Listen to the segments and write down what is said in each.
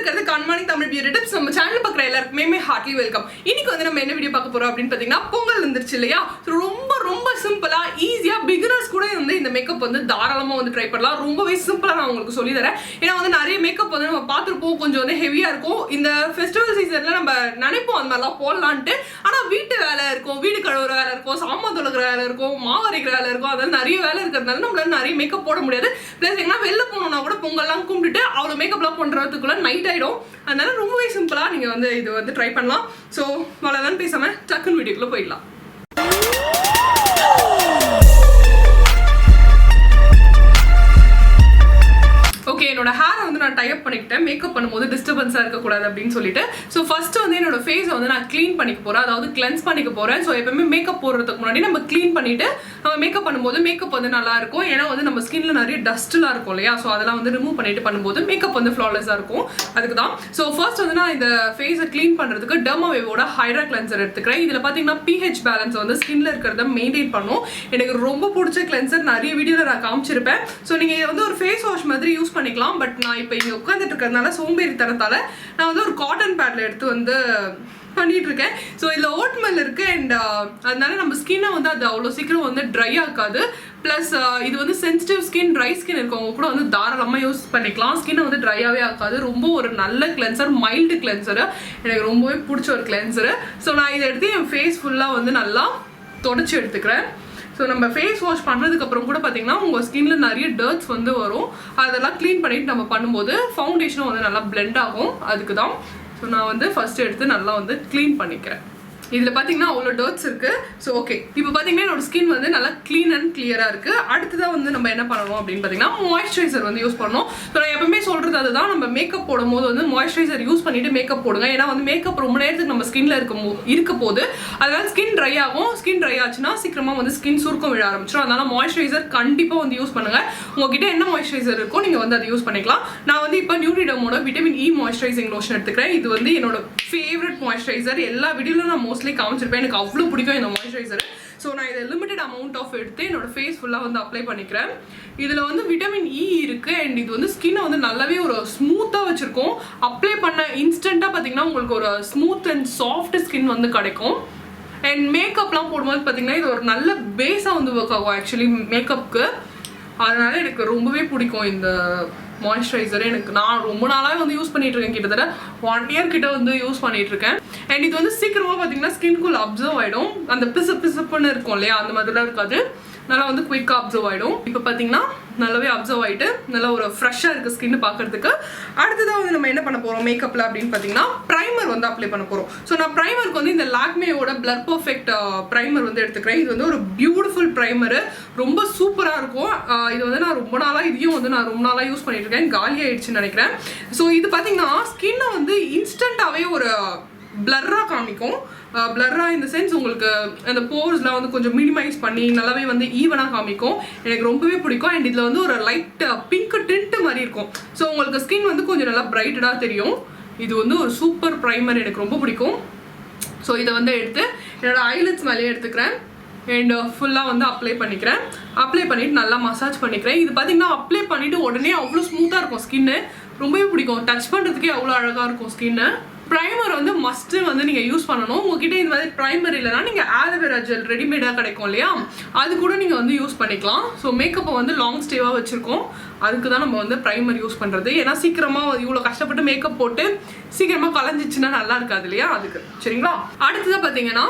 இருக்கிறது கண்மணி Tamil beauty tips. நம்ம channel பார்க்குற எல்லாருக்குமே ஹார்ட்லி வெல்கம். இன்னைக்கு வந்து நம்ம என்ன வீடியோ பார்க்க போறோம் அப்படின்னு பார்த்தீங்கன்னா, பொங்கல் வந்துருச்சு இல்லையா? ரொம்ப ரொம்ப சிம்பிளா ஈஸியா பிகினர்ஸ் கூட வந்து இந்த மேக்கப் வந்து தாராளமாக வந்து ட்ரை பண்ணலாம். ரொம்பவே சிம்பிளா நான் உங்களுக்கு சொல்லி தரேன். ஏன்னா வந்து நிறைய மேக்கப் வந்து நம்ம பார்த்துருப்போம், கொஞ்சம் வந்து ஹெவியா இருக்கும். இந்த ஃபெஸ்டிவல் சீசன்ல நம்ம நினைப்போம் அந்த மாதிரிலாம் போடலான்ட்டு. ஆனால் வீட்டு வேலை இருக்கும், வீடு கழுவுற வேலை இருக்கும், சாமான் தொழுகிற வேலை இருக்கும், மாவு அரைக்கிற வேலை இருக்கும். அதனால நிறைய வேலை இருக்கிறதுனால நம்மளால நிறைய மேக்கப் போட முடியாது. பிளஸ் எங்கன்னா வெளில போனோம்னா கூட பொங்கல்லாம் கும்பிட்டுட்டு அவ்வளோ மேக்கப்லாம் பண்ணுறதுக்குள்ள நைட் ஆகிடும். அதனால ரொம்பவே சிம்பிளா நீங்க வந்து இது வந்து ட்ரை பண்ணலாம். ஸோ அவ்வளோதான், பேசாம டக்குன்னு வீடியோக்குள்ள போயிடலாம். ஓகே, என்னோட ஹேரை வந்து நான் டைப் பண்ணிக்கிட்டேன். மேக்கப் பண்ணும்போது டிஸ்டர்பன்ஸாக இருக்கக்கூடாது அப்படின்னு சொல்லிட்டு. ஸோ ஃபர்ஸ்ட் வந்து என்னோட ஃபேஸை வந்து நான் க்ளீன் பண்ணிக்க போகிறேன், அதாவது கிளென்ஸ் பண்ணிக்க போகிறேன். ஸோ எப்பவுமே மேக்கப் போடுறதுக்கு முன்னாடி நம்ம க்ளீன் பண்ணிட்டு நம்ம மேக்கப் பண்ணும்போது மேக்கப் வந்து நல்லா இருக்கும். ஏன்னா வந்து நம்ம ஸ்கின்ல நிறைய டஸ்ட்லாம் இருக்கும் இல்லையா? ஸோ அதெல்லாம் வந்து ரிமூவ் பண்ணிட்டு பண்ணும்போது மேக்கப் வந்து ஃப்ளாலெஸ்ஸாக இருக்கும். அதுக்கு தான். ஸோ ஃபர்ஸ்ட் வந்து நான் இந்த ஃபேஸை க்ளீன் பண்ணுறதுக்கு டெர்மாவிவோட ஹைட்ரா கிளென்சர் எடுத்துக்கிறேன். இதில் பார்த்தீங்கன்னா பிஹெச் பேலன்ஸ் வந்து ஸ்கின்ல இருக்கிறத மெயின்டைன் பண்ணும். எனக்கு ரொம்ப பிடிச்ச கிளென்சர், நிறைய வீடியோவில் நான் காமிச்சிருப்பேன். ஸோ நீங்கள் இதை வந்து ஒரு ஃபேஸ் வாஷ் மாதிரி யூஸ் பண்ணிக்கலாம். பட் நான் இப்போ இங்கே உட்காந்துட்டு இருக்கிறதுனால சோம்பேறித்தனத்தால் நான் வந்து ஒரு காட்டன் பேட்ல எடுத்து வந்து பண்ணிட்டு இருக்கேன். ஸோ இதில் ஓட்மெல் இருக்குது அண்ட் அதனால நம்ம ஸ்கின்னை வந்து அது அவ்வளோ சீக்கிரம் வந்து ட்ரை ஆகாது. ப்ளஸ் இது வந்து சென்சிட்டிவ் ஸ்கின், ட்ரை ஸ்கின் இருக்கவங்க கூட வந்து தாராளமாக யூஸ் பண்ணிக்கலாம். ஸ்கின்னை வந்து ட்ரையாகவே ஆகாது. ரொம்ப ஒரு நல்ல கிளென்சர், மைல்டு கிளென்சரு, எனக்கு ரொம்பவே பிடிச்ச ஒரு கிளென்சரு. ஸோ நான் இதை எடுத்து என் ஃபேஸ் ஃபுல்லாக வந்து நல்லா தொடச்சி எடுத்துக்கிறேன். ஸோ நம்ம ஃபேஸ் வாஷ் பண்ணுறதுக்கப்புறம் கூட பார்த்தீங்கன்னா உங்கள் ஸ்கின்ல நிறைய டர்ட்ஸ் வந்து வரும். அதெல்லாம் க்ளீன் பண்ணிவிட்டு நம்ம பண்ணும்போது ஃபவுண்டேஷனும் வந்து நல்லா பிளெண்ட் ஆகும். அதுக்கு தான். ஸோ நான் வந்து ஃபஸ்ட்டு எடுத்து நல்லா வந்து க்ளீன் பண்ணிக்கிறேன். இதில் பார்த்தீங்கன்னா அவ்வளோ டர்ட்ஸ் இருக்குது. ஸோ ஓகே, இப்போ பார்த்தீங்கன்னா என்னோட ஸ்கின் வந்து நல்லா க்ளீன் அண்ட் கிளியராக இருக்குது. அடுத்ததாக வந்து நம்ம என்ன பண்ணணும் அப்படின்னு பார்த்தீங்கன்னா மாய்ஸ்சரைசர் வந்து யூஸ் பண்ணணும். ஸோ நான் எப்பவுமே சொல்கிறது அதுதான், நம்ம மேக்கப் போடும்போது வந்து மாய்ஸ்சரைசர் யூஸ் பண்ணிவிட்டு மேக்கப் போடுங்க. ஏன்னா வந்து மேக்கப் ரொம்ப நேரத்துக்கு நம்ம ஸ்கின்ல இருக்க போது அதனால ஸ்கின் ட்ரை ஆகும். ஸ்கின் ட்ரை ஆச்சுன்னா சீக்கிரமாக வந்து ஸ்கின் சுருக்கம் விழ ஆரம்பிச்சிடும். அதனால மாய்ஸ்சரைசர் கண்டிப்பாக வந்து யூஸ் பண்ணுங்கள். உங்ககிட்ட என்ன மாய்ஸ்சரைசர் இருக்கோ நீங்கள் வந்து அதை யூஸ் பண்ணிக்கலாம். நான் வந்து இப்போ நியூட்ரிடர்மோட விட்டமின் இ மாய்ஸ்சரைசிங் லோஷன் எடுத்துக்கிறேன். இது வந்து என்னோட ஃபேவரட் மாய்ஸ்சரைசர். எல்லா வீடியோவில் நான் மோஸ்ட்லி காமிச்சிருப்பேன். எனக்கு அவ்வளோ பிடிக்கும் இந்த மாய்ஸ்சரைசர். ஸோ நான் இதை லிமிட்டட் அமௌண்ட் ஆஃப் எடுத்து என்னோட ஃபேஸ் ஃபுல்லாக வந்து அப்ளை பண்ணிக்கிறேன். இதில் வந்து விட்டமின் இ இருக்குது அண்ட் இது வந்து ஸ்கின்னை வந்து நல்லாவே ஒரு ஸ்மூத்தாக வச்சுருக்கோம். அப்ளை பண்ண இன்ஸ்டண்ட்டாக பார்த்தீங்கன்னா உங்களுக்கு ஒரு ஸ்மூத் அண்ட் சாஃப்ட் ஸ்கின் வந்து கிடைக்கும். அண்ட் மேக்கப்லாம் போடும்போது பார்த்தீங்கன்னா இது ஒரு நல்ல பேஸாக வந்து ஒர்க் ஆகும் ஆக்சுவலி மேக்கப்புக்கு. அதனால எனக்கு ரொம்பவே பிடிக்கும் இந்த மாய்ஸ்சரைசர். நான் ரொம்ப நாளாக வந்து யூஸ் பண்ணிட்டு இருக்கேன். கிட்டத்தட்ட 1 year கிட்ட வந்து யூஸ் பண்ணிட்டு இருக்கேன். அண்ட் இது வந்து சீக்கிரமாக பார்த்தீங்கன்னா ஸ்கின்குள்ள அப்சர்வ் ஆகிடும். அந்த பிசுப்புன்னு இருக்கும் இல்லையா, அந்த மாதிரிலாம் இருக்காது. நல்லா வந்து குயிக்காக அப்சர்வ் ஆகிடும். இப்போ பார்த்தீங்கன்னா நல்லாவே அப்சர்வ் ஆகிட்டு நல்லா ஒரு ஃப்ரெஷ்ஷாக இருக்குது ஸ்கின்னு பார்க்குறதுக்கு. அடுத்ததாக வந்து நம்ம என்ன பண்ண போகிறோம் மேக்கப்பில் அப்படின்னு பார்த்தீங்கன்னா ப்ரைமர் வந்து அப்ளை பண்ண போகிறோம். ஸோ நான் ப்ரைமருக்கு வந்து இந்த லாக்மேயோட பிளர் பர்ஃபெக்ட் ப்ரைமர் வந்து எடுத்துக்கிறேன். இது வந்து ஒரு பியூட்டிஃபுல் ப்ரைமரு, ரொம்ப சூப்பராக இருக்கும். இது வந்து நான் ரொம்ப நாளாக யூஸ் பண்ணிட்டு இருக்கேன். காலி ஆயிடுச்சுன்னு நினைக்கிறேன். ஸோ இது பார்த்தீங்கன்னா ஸ்கின்னை வந்து இன்ஸ்டண்ட்டாகவே ஒரு பிளர்ராக காமிக்கும். பிளர்ராக இந்த சென்ஸ் உங்களுக்கு அந்த போர்ஸ்லாம் வந்து கொஞ்சம் மினிமைஸ் பண்ணி நல்லாவே வந்து ஈவனாக காமிக்கும். எனக்கு ரொம்பவே பிடிக்கும். அண்ட் இதில் வந்து ஒரு லைட் பிங்க் டிண்ட் மாதிரி இருக்கும். ஸோ உங்களுக்கு ஸ்கின் வந்து கொஞ்சம் நல்லா பிரைட்டடாக தெரியும். இது வந்து ஒரு சூப்பர் ப்ரைமர், எனக்கு ரொம்ப பிடிக்கும். ஸோ இதை வந்து எடுத்து என்னோடய ஐலிட்ஸ் மேலேயே எடுத்துக்கிறேன் அண்ட் ஃபுல்லாக வந்து அப்ளை பண்ணிக்கிறேன். அப்ளை பண்ணிவிட்டு நல்லா மசாஜ் பண்ணிக்கிறேன். இது பார்த்தீங்கன்னா அப்ளை பண்ணிவிட்டு உடனே அவ்வளோ ஸ்மூத்தாக இருக்கும் ஸ்கின்னு. ரொம்பவே பிடிக்கும். டச் பண்ணுறதுக்கே அவ்வளோ அழகாக இருக்கும் ஸ்கின்னு. ப்ரைமர் வந்து மஸ்ட்டு வந்து நீங்கள் யூஸ் பண்ணணும். உங்ககிட்ட இந்த மாதிரி ப்ரைமர் இல்லைனா நீங்கள் ஆலோவேரா ஜெல் ரெடிமேடாக கிடைக்கும் இல்லையா, அது கூட நீங்கள் வந்து யூஸ் பண்ணிக்கலாம். ஸோ மேக்கப்பை வந்து லாங் ஸ்டேவாக வச்சுருக்கோம். அதுக்கு தான் நம்ம வந்து ப்ரைமர் யூஸ் பண்ணுறது. ஏன்னா சீக்கிரமாக இவ்வளோ கஷ்டப்பட்டு மேக்கப் போட்டு சீக்கிரமாக கலைஞ்சிச்சுன்னா நல்லா இருக்காது இல்லையா, அதுக்கு. சரிங்களா? அடுத்ததாக பார்த்தீங்கன்னா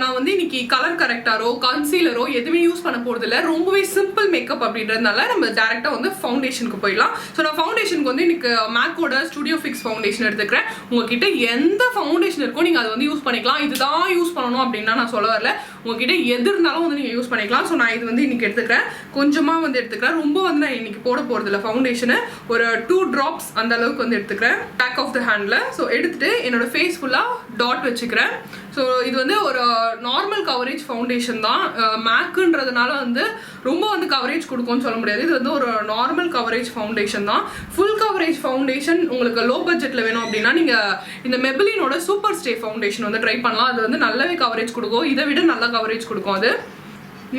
நான் வந்து இன்னைக்கு கலர் கரெக்டாரோ கன்சீலரோ எதுவுமே யூஸ் பண்ண போகிறது இல்லை. ரொம்பவே சிம்பிள் மேக்கப் அப்படின்றதுனால நம்ம டேரெக்டாக வந்து ஃபவுண்டேஷனுக்கு போயிடலாம். ஸோ நான் ஃபவுண்டேஷனுக்கு வந்து இன்னைக்கு மேக்கோட ஸ்டுடியோ ஃபிக்ஸ் ஃபவுண்டேஷன் எடுத்துக்கிறேன். உங்ககிட்ட எந்த ஃபவுண்டேஷன் இருக்கோ நீங்கள் அதை வந்து யூஸ் பண்ணிக்கலாம். இதுதான் யூஸ் பண்ணணும் அப்படின்னா நான் சொல்ல வரல. உங்ககிட்ட எது இருந்தாலும் வந்து நீங்கள் யூஸ் பண்ணிக்கலாம். ஸோ நான் இது வந்து இன்னைக்கு எடுத்துக்கிறேன். கொஞ்சமாக வந்து எடுத்துக்கிறேன். ரொம்ப வந்து நான் இன்னைக்கு போட போகிறதில்ல ஃபவுண்டேஷனு. ஒரு 2 drops அந்த அளவுக்கு வந்து எடுத்துக்கிறேன் பேக் ஆஃப் த ஹேண்டில். ஸோ எடுத்துகிட்டு என்னோட ஃபேஸ் ஃபுல்லாக டாட் வச்சுக்கிறேன். ஸோ இது வந்து ஒரு நார்மல் கவரேஜ் ஃபவுண்டேஷன் தான். மேக்குன்றதுனால வந்து ரொம்ப வந்து கவரேஜ் கொடுக்கும்னு சொல்ல முடியாது. இது வந்து ஒரு நார்மல் கவரேஜ் ஃபவுண்டேஷன் தான். ஃபுல் கவரேஜ் ஃபவுண்டேஷன் உங்களுக்கு லோ பட்ஜெட்டில் வேணும் அப்படின்னா நீங்கள் இந்த மெபிலினோட சூப்பர் ஸ்டே ஃபவுண்டேஷன் வந்து ட்ரை பண்ணலாம். அது வந்து நல்லாவே கவரேஜ் கொடுக்கும். இதை விட நல்லா கவரேஜ் கொடுக்கும் அது.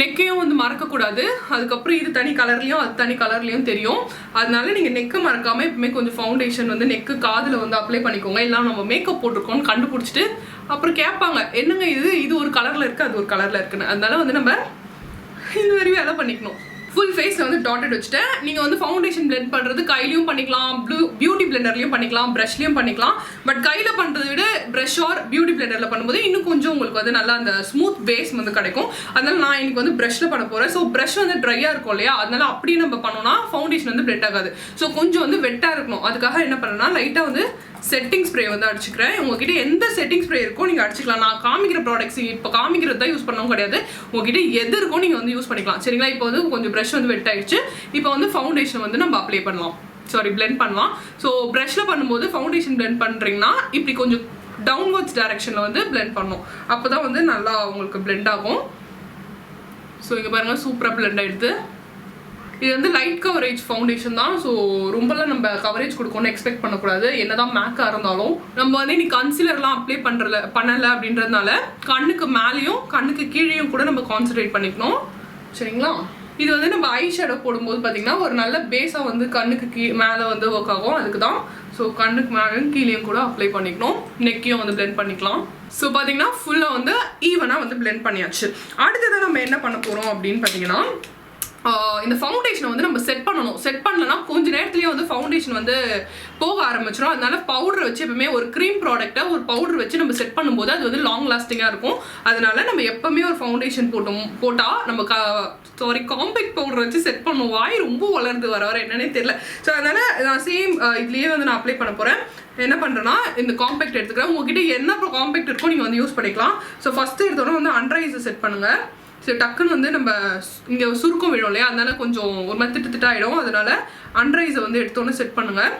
நெக்கையும் வந்து மறக்கக்கூடாது. அதுக்கப்புறம் இது தனி கலர்லையும் அது தனி கலர்லையும் தெரியும். அதனால நீங்கள் நெக்கை மறக்காமல் எப்பவுமே கொஞ்சம் ஃபவுண்டேஷன் வந்து நெக்கு காதில் வந்து அப்ளை பண்ணிக்கோங்க. இல்லை நம்ம மேக்கப் போட்டிருக்கோம்னு கண்டுபிடிச்சிட்டு அப்புறம் கேட்பாங்க என்னங்க இது ஒரு கலரில் இருக்குது அது ஒரு கலரில் இருக்குன்னு. அதனால வந்து நம்ம இந்த மாதிரி வேலை பண்ணிக்கணும். ஃபுல் ஃபேஸில் வந்து டாட்டட் வச்சுட்டேன். நீங்கள் வந்து ஃபவுண்டேஷன் பிளெண்ட் பண்ணுறது கையிலையும் பண்ணிக்கலாம், பியூட்டி பிளெண்டர்லையும் பண்ணிக்கலாம், ப்ரஷ்லையும் பண்ணிக்கலாம். பட் கையில் பண்ணுறதை விட ப்ரஷ் ஆர் பியூட்டி பிளெண்டரில் பண்ணும்போது இன்னும் கொஞ்சம் உங்களுக்கு வந்து நல்லா அந்த ஸ்மூத் பேஸ் வந்து கிடைக்கும். அதனால நான் இன்னைக்கு வந்து ப்ரஷ்ல பண்ண போகிறேன். ஸோ ப்ரஷ் வந்து ட்ரையாக இருக்கும் இல்லையா, அதனால அப்படியே நம்ம பண்ணோம்னா ஃபவுண்டேஷன் வந்து பிளெண்ட் ஆகாது. ஸோ கொஞ்சம் வந்து வெட்டாக இருக்கணும். அதுக்காக என்ன பண்ணேன்னா லைட்டாக வந்து செட்டிங் ஸ்ப்ரே வந்து அடிச்சுக்கிறேன். உங்ககிட்ட எந்த செட்டிங் ஸ்ப்ரே இருக்கோ நீங்கள் அடிச்சுக்கலாம். நான் காமிக்கிற ப்ராடக்ட்ஸ் இப்போ காமிக்கிறது தான் யூஸ் பண்ணவும் கிடையாது. உங்ககிட்ட எது இருக்கோ நீங்கள் வந்து யூஸ் பண்ணிக்கலாம். சரிங்களா? இப்போ வந்து கொஞ்சம் ப்ரஷ் வந்து வெட் ஆயிடுச்சு. இப்போ வந்து ஃபவுண்டேஷன் வந்து நம்ம அப்ளை பண்ணலாம், பிளெண்ட் பண்ணலாம். ஸோ ப்ரஷ்ல பண்ணும்போது ஃபவுண்டேஷன் பிளெண்ட் பண்ணுறீங்கன்னா இப்படி கொஞ்சம் டவுன்வர்ட்ஸ் டைரக்ஷனில் வந்து பிளெண்ட் பண்ணணும். அப்போ தான் வந்து நல்லா உங்களுக்கு பிளெண்ட் ஆகும். ஸோ இங்கே பாருங்கள் சூப்பராக பிளெண்ட் ஆகிடுது. இது வந்து லைட் கவரேஜ் ஃபவுண்டேஷன் தான். ஸோ ரொம்பலாம் நம்ம கவரேஜ் கொடுக்கணும்னு எக்ஸ்பெக்ட் பண்ணக்கூடாது. என்னதான் மேக்காக இருந்தாலும் நம்ம வந்து இன்னைக்கு கன்சிலர்லாம் அப்ளை பண்ணலை அப்படின்றதுனால கண்ணுக்கு மேலேயும் கண்ணுக்கு கீழேயும் கூட நம்ம கான்சன்ட்ரேட் பண்ணிக்கணும். சரிங்களா? இது வந்து நம்ம ஐ ஷேடோ போடும்போது பார்த்தீங்கன்னா ஒரு நல்ல பேஸாக வந்து கண்ணுக்கு மேலே வந்து ஒர்க் ஆகும். அதுக்கு தான். ஸோ கண்ணுக்கு மேலேயும் கீழேயும் கூட அப்ளை பண்ணிக்கணும். நெக்கையும் வந்து பிளெண்ட் பண்ணிக்கலாம். ஸோ பார்த்தீங்கன்னா ஃபுல்லாக வந்து ஈவனாக வந்து பிளெண்ட் பண்ணியாச்சு. அடுத்ததான் நம்ம என்ன பண்ண போகிறோம் அப்படின்னு பார்த்தீங்கன்னா இந்த ஃபவுண்டேஷனை வந்து நம்ம செட் பண்ணணும். செட் பண்ணலன்னா கொஞ்ச நேரத்துலேயே வந்து ஃபவுண்டேஷன் வந்து போக ஆரம்பிச்சிடும். அதனால பவுடர் வச்சு எப்பவுமே ஒரு க்ரீம் ப்ராடக்ட்டை ஒரு பவுடர் வச்சு நம்ம செட் பண்ணும்போது அது வந்து லாங் லாஸ்டிங்காக இருக்கும். அதனால நம்ம எப்பவுமே ஒரு ஃபவுண்டேஷன் போட்டால் நம்ம காம்பேக்ட் பவுடர் வச்சு செட் பண்ணுவோம். வாய் ரொம்ப வளர்ந்து வர என்னன்னே தெரியல. ஸோ அதனால நான் சேம் இதுலேயே வந்து நான் அப்ளை பண்ண போகிறேன். என்ன பண்ணுறேன்னா இந்த காம்பேக்ட் எடுத்துக்கிறேன். உங்ககிட்ட என்ன காம்பேக்ட் இருக்கோ நீங்கள் வந்து யூஸ் பண்ணிக்கலாம். ஸோ ஃபஸ்ட்டு எடுத்தோன்னா வந்து அண்டர் ஐஸை செட் பண்ணுங்கள். சரி டக்குன்னு வந்து நம்ம இங்கே சுருக்கம் விடும் இல்லையா, அதனால கொஞ்சம் ஒரு மாதிரி திட்டு ஆகிடும். அதனால அண்டர் ஐஸை வந்து எடுத்தோன்னே செட் பண்ணுங்கள்.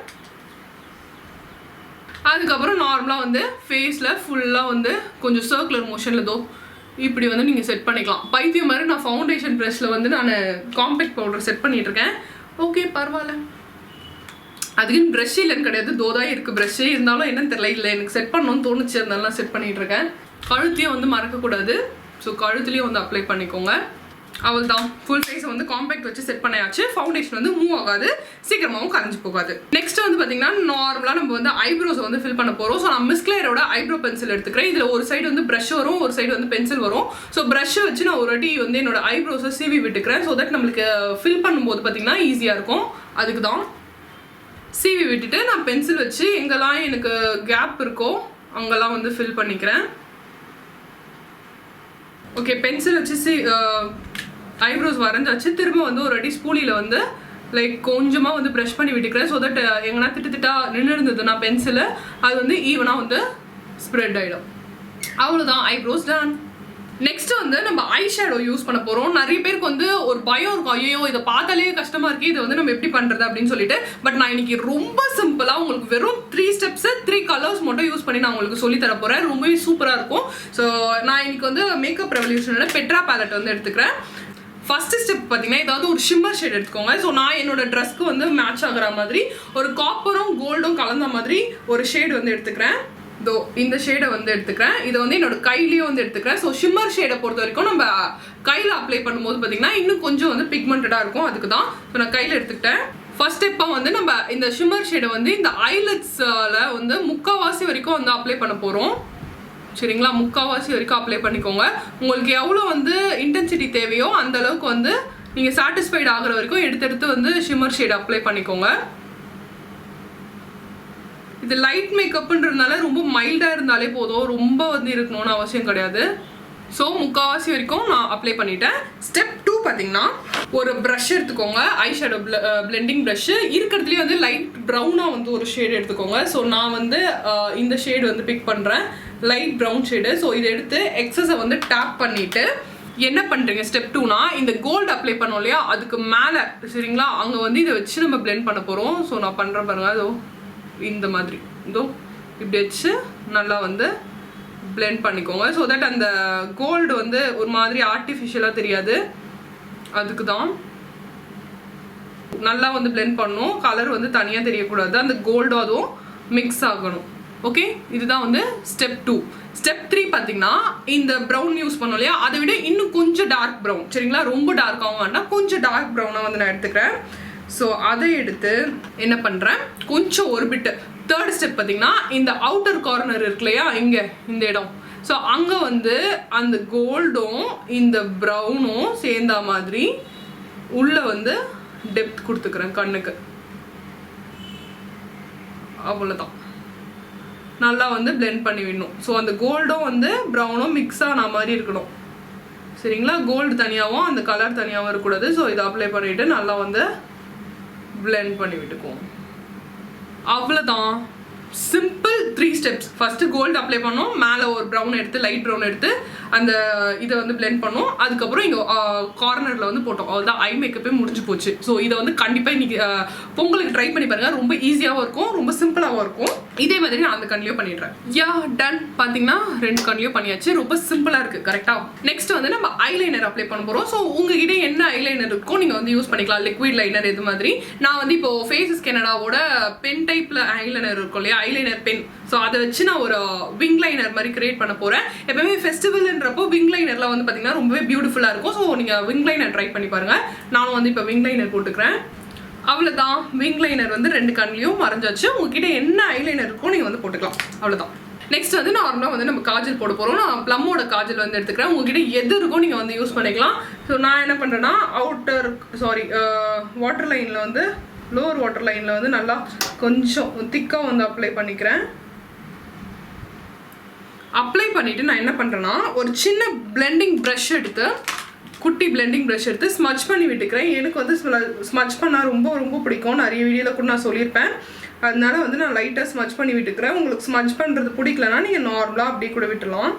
அதுக்கப்புறம் நார்மலாக வந்து ஃபேஸில் ஃபுல்லாக வந்து கொஞ்சம் சர்க்குலர் மோஷனில் இப்படி வந்து நீங்கள் செட் பண்ணிக்கலாம். பைத்தியம் மாதிரி நான் ஃபவுண்டேஷன் ப்ரெஷ்ஷில் வந்து நான் காம்பேக்ட் பவுடர் செட் பண்ணிகிட்ருக்கேன். ஓகே பரவாயில்ல. அதுக்குன்னு ப்ரெஷ் இல்லைன்னு கிடையாது, தான் இருக்குது ப்ரெஷ்ஷு. இருந்தாலும் என்னன்னு தெரியல, இல்லை எனக்கு செட் பண்ணணும்னு தோணுச்சு, அதனால நான் செட் பண்ணிகிட்ருக்கேன். கழுத்தையும் வந்து மறக்கக்கூடாது. ஸோ கழுத்துலேயும் வந்து அப்ளை பண்ணிக்கோங்க. அவள் தான் ஃபுல் ஃபேஸை வந்து காம்பேக்ட் வச்சு செட் பண்ணியாச்சு. ஃபவுண்டேஷன் வந்து மூவ் ஆகாது, சீக்கிரமாகவும் கரைஞ்சி போகாது. நெக்ஸ்ட் வந்து பார்த்தீங்கன்னா நார்மலாக நம்ம வந்து ஐப்ரோஸை வந்து ஃபில் பண்ண போகிறோம். ஸோ நான் மிஸ்க்ளேரோட ஐப்ரோ பென்சில் எடுத்துக்கிறேன். இதில் ஒரு சைடு வந்து ப்ரஷ் வரும், ஒரு சைடு வந்து பென்சில் வரும். ஸோ ப்ரஷ்ஷை வச்சு நான் ஒரு வாட்டி வந்து என்னோட ஐப்ரோஸை சீவி விட்டுக்கிறேன். ஸோ தட் நம்மளுக்கு ஃபில் பண்ணும்போது பார்த்தீங்கன்னா ஈஸியாக இருக்கும். அதுக்கு தான் சீவி விட்டுட்டு நான் பென்சில் வச்சு எங்கெல்லாம் எனக்கு கேப் இருக்கோ அங்கெல்லாம் வந்து ஃபில் பண்ணிக்கிறேன். ஓகே, பென்சில் வச்சு ஐப்ரோஸ் வரைஞ்சாச்சு. திரும்ப வந்து ஒரு அடி ஸ்பூலியில் வந்து லைக் கொஞ்சமாக வந்து ப்ரஷ் பண்ணி விட்டுக்கிறேன். ஸோ தட் எங்கன்னா திட்டா நின்று இருந்ததுன்னா பென்சிலு அது வந்து ஈவனாக வந்து ஸ்ப்ரெட் ஆகிடும். அவ்வளோதான், ஐப்ரோஸ் டன். நெக்ஸ்ட் வந்து நம்ம ஐ ஷேடோ யூஸ் பண்ண போகிறோம். நிறைய பேருக்கு வந்து ஒரு பயம் இருக்கும், ஐயோ இதை பார்த்தாலே கஷ்டமாக இருக்குது, இதை வந்து நம்ம எப்படி பண்ணுறது அப்படின்னு சொல்லிட்டு. பட் நான் இன்னைக்கு ரொம்ப சிம்பிளாக உங்களுக்கு வெறும் 3 ஸ்டெப்ஸு 3 கலர்ஸ் மட்டும் யூஸ் பண்ணி நான் உங்களுக்கு சொல்லி தர போகிறேன். ரொம்பவே சூப்பராக இருக்கும். ஸோ நான் இன்னைக்கு வந்து மேக்கப் ரெவல்யூஷனோட பெட்ரா பேலட் வந்து எடுத்துக்கிறேன். ஃபர்ஸ்ட் ஸ்டெப் பார்த்தீங்கன்னா ஏதாவது ஒரு ஷிம்மர் ஷேட் எடுத்துக்கோங்க. ஸோ நான் என்னோட ட்ரெஸ்க்கு வந்து மேட்ச் ஆகிற மாதிரி ஒரு காப்பரும் கோல்டும் கலந்த மாதிரி ஒரு ஷேட் வந்து எடுத்துக்கிறேன். இந்த ஷேடை வந்து எடுத்துக்கிறேன். இதை வந்து என்னோட கையிலேயே வந்து எடுத்துக்கிறேன். ஸோ ஷிம்மர் ஷேடை பொறுத்த வரைக்கும் நம்ம கையில் அப்ளை பண்ணும்போது பார்த்தீங்கன்னா இன்னும் கொஞ்சம் வந்து பிக்மெண்டடாக இருக்கும். அதுக்கு தான் ஸோ நான் கையில் எடுத்துக்கிட்டேன். ஃபர்ஸ்ட் ஸ்டெப்பாக வந்து நம்ம இந்த ஷிம்மர் ஷேடை வந்து இந்த ஐலட்ஸில் வந்து முக்கால்வாசி வரைக்கும் வந்து அப்ளை பண்ண போகிறோம். சரிங்களா? முக்கால்வாசி வரைக்கும் அப்ளை பண்ணிக்கோங்க. உங்களுக்கு எவ்வளோ வந்து இன்டென்சிட்டி தேவையோ அந்த அளவுக்கு வந்து நீங்கள் சாட்டிஸ்ஃபைட் ஆகிற வரைக்கும் எடுத்து வந்து ஷிம்மர் ஷேடை அப்ளை பண்ணிக்கோங்க. இது லைட் மேக்கப்ன்றதுனால ரொம்ப மைல்டாக இருந்தாலே போதும், ரொம்ப வந்து இருக்கணும்னு அவசியம் கிடையாது. ஸோ முக்கால்வாசி வரைக்கும் நான் அப்ளை பண்ணிட்டேன். ஸ்டெப் 2 பார்த்தீங்கன்னா ஒரு ப்ரஷ் எடுத்துக்கோங்க. ஐ ஷேடோ பிளெண்டிங் ப்ரஷ்ஷு இருக்கிறதுலேயே வந்து லைட் ப்ரௌனாக வந்து ஒரு ஷேடு எடுத்துக்கோங்க. ஸோ நான் வந்து இந்த ஷேடு வந்து பிக் பண்ணுறேன், லைட் ப்ரௌன் ஷேடு. ஸோ இதை எடுத்து எக்ஸஸை வந்து டேப் பண்ணிவிட்டு என்ன பண்ணுறீங்க ஸ்டெப் 2னா இந்த கோல்டு அப்ளை பண்ணோம் இல்லையா, அதுக்கு மேலே சரிங்களா அங்கே வந்து இதை வச்சு நம்ம பிளெண்ட் பண்ண போகிறோம். ஸோ நான் பண்ணுறேன் பாருங்க, அதோ இந்த மாதிரி இப்படி வச்சு நல்லா வந்து பிளெண்ட் பண்ணிக்கோங்க. ஸோ தட் அந்த கோல்டு வந்து ஒரு மாதிரி ஆர்டிஃபிஷியலாக தெரியாது. அதுக்கு தான் நல்லா வந்து பிளெண்ட் பண்ணணும். கலர் வந்து தனியாக தெரியக்கூடாது, அந்த கோல்டும் அதுவும் மிக்ஸ் ஆகணும். ஓகே, இதுதான் வந்து ஸ்டெப் 2. ஸ்டெப் 3 பார்த்தீங்கன்னா இந்த ப்ரௌன் யூஸ் பண்ணோம் இல்லையா, அதை விட இன்னும் கொஞ்சம் டார்க் ப்ரௌன், சரிங்களா? ரொம்ப டார்க்காகவும் வேண்டாம், கொஞ்சம் டார்க் ப்ரௌனாக வந்து நான் எடுத்துக்கிறேன். ஸோ அதை எடுத்து என்ன பண்ணுறேன், கொஞ்சம் ஒரு பிட்டு. தேர்ட் ஸ்டெப் பார்த்தீங்கன்னா இந்த அவுட்டர் கார்னர் இருக்கு இல்லையா, இங்கே இந்த இடம், ஸோ அங்கே வந்து அந்த கோல்டும் இந்த ப்ரௌனும் சேர்ந்த மாதிரி உள்ளே வந்து டெப்த் கொடுத்துக்கிறேன் கண்ணுக்கு. அவ்வளோதான், நல்லா வந்து பிளெண்ட் பண்ணி விடணும். ஸோ அந்த கோல்டும் வந்து ப்ரௌனும் மிக்ஸ் ஆன மாதிரி இருக்கணும், சரிங்களா? கோல்டு தனியாகவும் அந்த கலர் தனியாகவும் இருக்கக்கூடாது. ஸோ இதை அப்ளை பண்ணிவிட்டு நல்லா வந்து பிளெண்ட் பண்ணி விட்டுக்குவோம். அவ்வளோதான், simple 3 steps. First gold apply பண்ணோம், மேலே ஒரு ப்ரௌன் எடுத்து லைட் ப்ரௌன் எடுத்து அந்த இதை வந்து பிளெண்ட் பண்ணோம், அதுக்கப்புறம் இங்கே கார்னரில் வந்து போட்டோம். அவ்வளோதான், ஐ மேக்கப்பே முடிஞ்சு போச்சு. ஸோ இதை வந்து கண்டிப்பாக இன்றைக்கி பொங்கலுக்கு ட்ரை பண்ணி பாருங்கள். ரொம்ப ஈஸியாகவும் இருக்கும், ரொம்ப சிம்பிளாகவும் இருக்கும். இதே மாதிரி நான் அந்த கண்ணிலையும் பண்ணிடுறேன். யா டன். பார்த்தீங்கன்னா 2 கண்ணிலையும் பண்ணியாச்சு. ரொம்ப சிம்பிளாக இருக்குது, கரெக்டாக. நெக்ஸ்ட் வந்து நம்ம ஐலைனர் அப்ளை பண்ண போகிறோம். ஸோ உங்ககிட்ட என்ன ஐலைனர் இருக்கோ நீங்கள் வந்து யூஸ் பண்ணிக்கலாம், லிக்விட் லைனர் இது மாதிரி. நான் வந்து இப்போ ஃபேஸஸ் கனடாவோட பென் டைப்பில் ஐலைனர் இருக்கும் இல்லையா, ஐலைனர் பென், ஸோ அதை வச்சு நான் ஒரு விங் லைனர் மாதிரி கிரியேட் பண்ண போகிறேன். எப்பவுமே ஃபெஸ்டிவல்ன்றப்போ விங் லைனர்லாம் வந்து பார்த்தீங்கன்னா ரொம்பவே பியூட்டிஃபுல்லாக இருக்கும். ஸோ நீங்கள் விங் லைனர் ட்ரை பண்ணி பாருங்கள். நானும் வந்து இப்போ விங் லைனர் போட்டுக்கிறேன். அவ்வளோதான், விங் லைனர் வந்து 2 கண்ணிலையும் மறைஞ்சாச்சு. உங்ககிட்ட என்ன ஐலைனர் இருக்கோ நீங்கள் வந்து போட்டுக்கலாம். அவ்வளோதான். நெக்ஸ்ட் வந்து நார்மலாக வந்து நம்ம காஜல் போட போகிறோம். நான் ப்ளம்மோட காஜல் வந்து எடுத்துக்கிறேன். உங்ககிட்ட எது இருக்கோ நீங்கள் வந்து யூஸ் பண்ணிக்கலாம். ஸோ நான் என்ன பண்ணுறேன்னா வாட்டர் லைனில் வந்து லோவர் வாட்டர் லைனில் வந்து நல்லா கொஞ்சம் திக்காக வந்து அப்ளை பண்ணிக்கிறேன். அப்ளை பண்ணிவிட்டு நான் என்ன பண்ணுறேன்னா ஒரு சின்ன பிளெண்டிங் ப்ரஷ் எடுத்து, குட்டி பிளெண்டிங் ப்ரஷ் எடுத்து ஸ்மட்ச் பண்ணி விட்டுக்கிறேன். எனக்கு வந்து ஸ்மட்ச் பண்ணால் ரொம்ப ரொம்ப பிடிக்கும். நிறைய வீடியோவில் கூட நான் சொல்லியிருப்பேன். அதனால வந்து நான் லைட்டாக ஸ்மட்ச் பண்ணி விட்டுக்கிறேன். உங்களுக்கு ஸ்மட்ச் பண்ணுறது பிடிக்கலன்னா நீங்கள் நார்மலாக அப்படியே கூட விட்டுலாம்.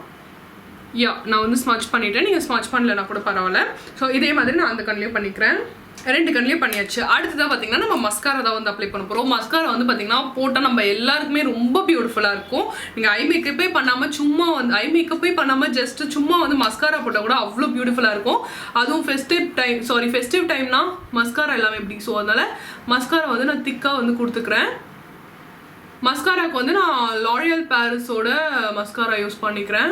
யா, நான் வந்து ஸ்மட்ச் பண்ணிவிட்டேன். நீங்கள் ஸ்மட்ச் பண்ணலன்னா கூட பரவாயில்ல. ஸோ இதே மாதிரி நான் அந்த கண்ணிலையும் பண்ணிக்கிறேன். 2 கண்ணிலையும் பண்ணியாச்சு. அடுத்ததாக பார்த்தீங்கன்னா நம்ம மஸ்காரா தான் வந்து அப்ளை பண்ண போகிறோம். மஸ்காரா வந்து பார்த்தீங்கன்னா போட்டால் நம்ம எல்லாருக்குமே ரொம்ப பியூட்டிஃபுல்லாக இருக்கும். நீங்கள் ஐ மேக்கப்பே பண்ணாமல் சும்மா வந்து ஐ மேக்கப்பே பண்ணாமல் ஜஸ்ட்டு சும்மா வந்து மஸ்காரா போட்டால் கூட அவ்வளோ பியூட்டிஃபுல்லாக இருக்கும். அதுவும் ஃபெஸ்டிவ் டைம்னா மஸ்காரா எல்லாமே எப்படி. ஸோ அதனால் மஸ்காரா வந்து நான் திக்காக வந்து கொடுத்துக்கிறேன். மஸ்காராக்கு வந்து நான் லாரியல் பாரிஸோட மஸ்காரா யூஸ் பண்ணிக்கிறேன்.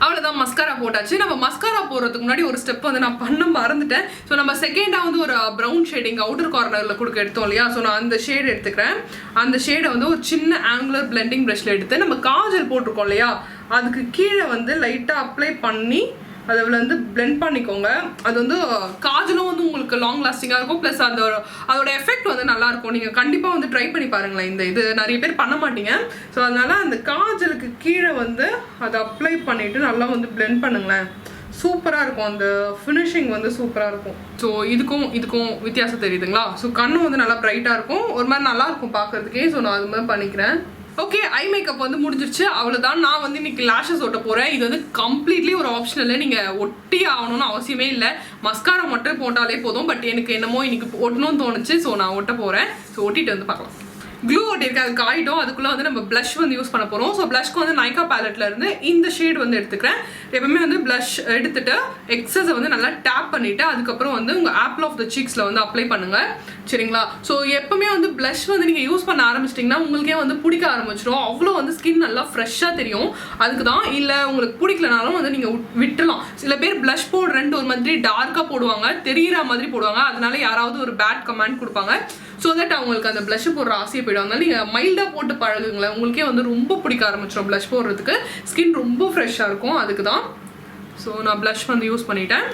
அவ்வளோதான், மஸ்காரா போட்டாச்சு. நம்ம மஸ்காரா போடுறதுக்கு முன்னாடி ஒரு ஸ்டெப் வந்து நான் பண்ண மறந்துட்டேன். ஸோ நம்ம செகண்டாக வந்து ஒரு ப்ரௌன் ஷேடிங் அவுட்டர் கார்னரில் கொடுக்க எடுத்தோம் இல்லையா, ஸோ நான் அந்த ஷேடு எடுத்துக்கிறேன். அந்த ஷேடை வந்து ஒரு சின்ன ஆங்குலர் பிளெண்டிங் ப்ரஷில் எடுத்து நம்ம காஜல் போட்டிருக்கோம் இல்லையா, அதுக்கு கீழே வந்து லைட்டாக அப்ளை பண்ணி அதை வந்து பிளெண்ட் பண்ணிக்கோங்க. அது வந்து காஜலும் வந்து உங்களுக்கு லாங் லாஸ்டிங்காக இருக்கும். ப்ளஸ் அதோட எஃபெக்ட் வந்து நல்லாயிருக்கும். நீங்கள் கண்டிப்பாக வந்து ட்ரை பண்ணி பாருங்களேன். இது நிறைய பேர் பண்ண மாட்டீங்க. ஸோ அதனால் அந்த காஜலுக்கு கீழே வந்து அதை அப்ளை பண்ணிவிட்டு நல்லா வந்து பிளெண்ட் பண்ணுங்களேன். சூப்பராக இருக்கும், அந்த ஃபினிஷிங் வந்து சூப்பராக இருக்கும். ஸோ இதுக்கும் வித்தியாசம் தெரியுதுங்களா? ஸோ கண்ணு வந்து நல்லா ப்ரைட்டாக இருக்கும், ஒரு மாதிரி நல்லாயிருக்கும் பார்க்குறதுக்கே. ஸோ நான் அது மாதிரி பண்ணிக்கிறேன். ஓகே, ஐ மேக்கப் வந்து முடிஞ்சிருச்சு. அவ்வளோதான். நான் வந்து இன்னைக்கு லேஷஸ் ஒட்ட போகிறேன். இது வந்து கம்ப்ளீட்லி ஒரு ஆப்ஷனல். நீங்கள் ஒட்டி ஆகணும்னு அவசியமே இல்லை. மஸ்காரா மட்டும் போட்டாலே போதும். பட் எனக்கு என்னமோ இன்னைக்கு ஒட்டணும்னு தோணுச்சு. ஸோ நான் ஒட்ட போகிறேன். ஸோ ஒட்டிட்டு வந்து பார்க்கலாம். க்ளூ ஒட்டிருக்கு, அது காயிடும். அதுக்குள்ளே வந்து நம்ம ப்ளஷ் வந்து யூஸ் பண்ண போகிறோம். ஸோ ப்ளஷ்க்கு வந்து நைக்கா பேலட்டில் இருந்து இந்த ஷேட் வந்து எடுத்துக்கிறேன். எப்பவுமே வந்து ப்ளஷ் எடுத்துட்டு எக்ஸஸை வந்து நல்லா டேப் பண்ணிவிட்டு அதுக்கப்புறம் வந்து உங்கள் ஆப்பிள் ஆஃப் த சீக்ஸில் வந்து அப்ளை பண்ணுங்கள், சரிங்களா? ஸோ எப்பவுமே வந்து ப்ளஷ் வந்து நீங்கள் யூஸ் பண்ண ஆரம்பிச்சிட்டிங்கன்னா உங்களுக்கே வந்து பிடிக்க ஆரம்பிச்சிடும். அவ்வளோ வந்து ஸ்கின் நல்லா ஃப்ரெஷ்ஷாக தெரியும். அதுக்கு தான். இல்லை உங்களுக்கு பிடிக்கலனாலும் வந்து நீங்கள் விட்டுலாம். சில பேர் ப்ளஷ் போடுறேன்ட்டு ஒரு மாதிரி டார்க்காக போடுவாங்க, தெரிகிற மாதிரி போடுவாங்க. அதனால யாராவது ஒரு பேட் கமெண்ட் கொடுப்பாங்க. ஸோ தட் அவங்களுக்கு அந்த ப்ளஷ் போடுற ஆசையை போய்டும். அதனால நீங்கள் மைல்டாக போட்டு பழகுங்களேன், உங்களுக்கே வந்து ரொம்ப பிடிக்க ஆரம்பிச்சிடும். ப்ளஷ் போடுறதுக்கு ஸ்கின் ரொம்ப ஃப்ரெஷ்ஷாக இருக்கும், அதுக்கு தான். ஸோ நான் ப்ளஷ் வந்து யூஸ் பண்ணிட்டேன்.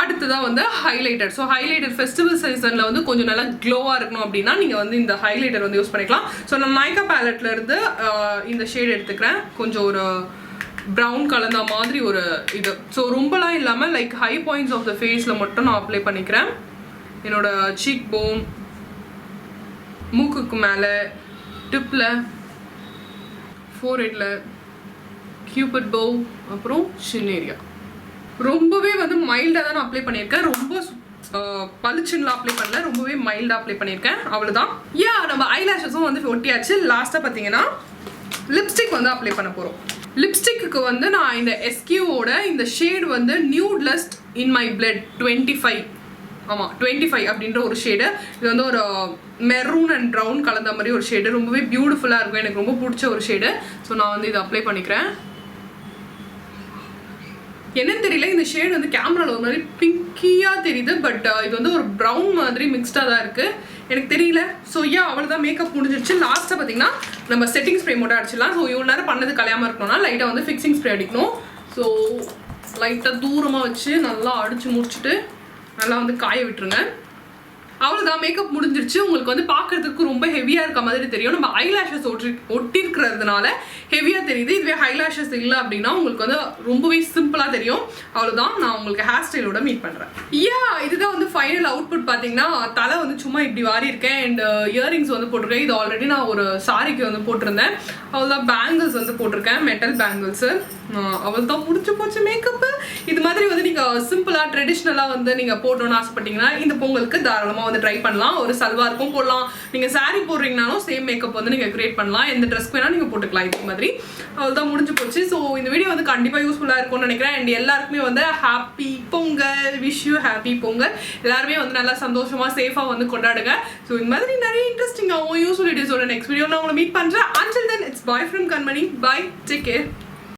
அடுத்ததாக வந்து ஹைலைட்டர். ஸோ ஹைலைட்டர் ஃபெஸ்டிவல் சீசனில் வந்து கொஞ்சம் நல்லா க்ளோவாக இருக்கணும் அப்படின்னா நீங்கள் வந்து இந்த ஹைலைட்டர் வந்து யூஸ் பண்ணிக்கலாம். ஸோ நான் நைக்கா பேலட்டில் இருந்து இந்த ஷேட் எடுத்துக்கிறேன். கொஞ்சம் ஒரு ப்ரௌன் கலந்த மாதிரி ஒரு இது. ஸோ ரொம்பலாம் இல்லாமல் like high points of the ஃபேஸில் மட்டும் நான் அப்ளை பண்ணிக்கிறேன். என்னோட சீக் போன், மூக்குக்கு மேலே, டிப்பில், ஃபோர்ஹெட்டில், கியூபிட் போ, அப்புறம் ஷின் ஏரியா. ரொம்பவே வந்து மைல்டாக தான் நான் அப்ளை பண்ணியிருக்கேன். ரொம்ப பளிச்சுன்னுலாம் அப்ளை பண்ணல, ரொம்பவே மைல்டாக அப்ளை பண்ணியிருக்கேன். அவ்வளோதான். நம்ம ஐலாஷஸும் வந்து ஒட்டியாச்சு. லாஸ்ட்டாக பார்த்தீங்கன்னா லிப்ஸ்டிக் வந்து அப்ளை பண்ண போகிறோம். லிப்ஸ்டிக்கு வந்து நான் இந்த எஸ்கியூவோட இந்த ஷேடு வந்து nude lust in my blood 25 அப்படின்ற ஒரு ஷேடு. இது வந்து ஒரு மெரூன் அண்ட் ப்ரௌன் கலந்த மாதிரி ஒரு ஷேடு, ரொம்பவே பியூட்டிஃபுல்லாக இருக்கும், எனக்கு ரொம்ப பிடிச்ச ஒரு ஷேடு. ஸோ நான் வந்து இதை அப்ளை பண்ணிக்கிறேன். என்னன்னு தெரியல, இந்த ஷேடு வந்து கேமராவில் ஒரு மாதிரி பிங்கியாக தெரியுது, பட் இது வந்து ஒரு ப்ரௌன் மாதிரி மிக்ஸ்டாக தான் இருக்குது, எனக்கு தெரியல. ஸோ அவ்வளோதான், மேக்கப் முடிஞ்சிருச்சு. லாஸ்ட்டாக பார்த்தீங்கன்னா நம்ம செட்டிங் ஸ்ப்ரே மட்டும் அடிச்சிடலாம். ஸோ இவ்வளோ நேரம் பண்ணது கலையாமல் இருக்கணும்னா லைட்டாக வந்து ஃபிக்ஸிங் ஸ்ப்ரே அடிக்கணும். ஸோ லைட்டாக தூரமாக வச்சு நல்லா அடித்து முடிச்சுட்டு நல்லா வந்து காய விட்டுருங்க. அவ்வளோதான், மேக்கப் முடிஞ்சிருச்சு. உங்களுக்கு வந்து பார்க்கறதுக்கு ரொம்ப ஹெவியாக இருக்க மாதிரி தெரியும், நம்ம ஐலாஷஸ் ஒட்டிருக்கிறதுனால ஹெவியாக தெரியுது. இதுவே ஹைலாஷஸ் இல்லை அப்படின்னா உங்களுக்கு வந்து ரொம்பவே சிம்பிளாக தெரியும். அவ்வளோதான், நான் உங்களுக்கு ஹேர் ஸ்டைலோட மீட் பண்ணுறேன். இதுதான் வந்து ஃபைனல் அவுட்புட். பார்த்தீங்கன்னா தலை வந்து சும்மா இப்படி வாரி இருக்கேன், அண்ட் இயரிங்ஸ் வந்து போட்டிருக்கேன். இது ஆல்ரெடி நான் ஒரு சாரிக்கு வந்து போட்டிருந்தேன். அவ்வளோதான், பேங்கிள்ஸ் வந்து போட்டிருக்கேன், மெட்டல் பேங்கிள்ஸு. அவ்வளோதான், முடிச்சு போச்சு மேக்கப்பு. இது மாதிரி வந்து நீங்கள் சிம்பிளாக ட்ரெடிஷ்னலாக வந்து நீங்கள் போடணும்னு ஆசைப்பட்டீங்கன்னா இந்த பொங்கலுக்கு தாராளமாக வந்து ட்ரை பண்ணலாம். ஒரு சல்வாருக்கும் போடலாம், நீங்கள் சாரீ போடுறீங்கனாலும் சேம் மேக்கப் வந்து நீங்கள் கிரியேட் பண்ணலாம். எந்த ட்ரெஸ்க்கு வேணால் நீங்கள் போட்டுக்கலாம் இது மாதிரி. அவ்வளோதான், முடிஞ்சு போச்சு. ஸோ இந்த வீடியோ வந்து கண்டிப்பாக யூஸ்ஃபுல்லாக இருக்கும்னு நினைக்கிறேன். அண்ட் எல்லாருக்குமே வந்து happy Pongal, wish you happy Pongal. எல்லாருமே வந்து நல்லா சந்தோஷமாக சேஃபாக வந்து கொண்டாடுங்க. ஸோ இந்த மாதிரி நிறைய இன்ட்ரெஸ்டிங்காகவும் யூஸ்ஃபுல் வீடியோஸோட நெக்ஸ்ட் வீடியோ நான் உங்களை மீட் பண்ணுறேன். Until then, it's bye from Kanmani. Bye, take care.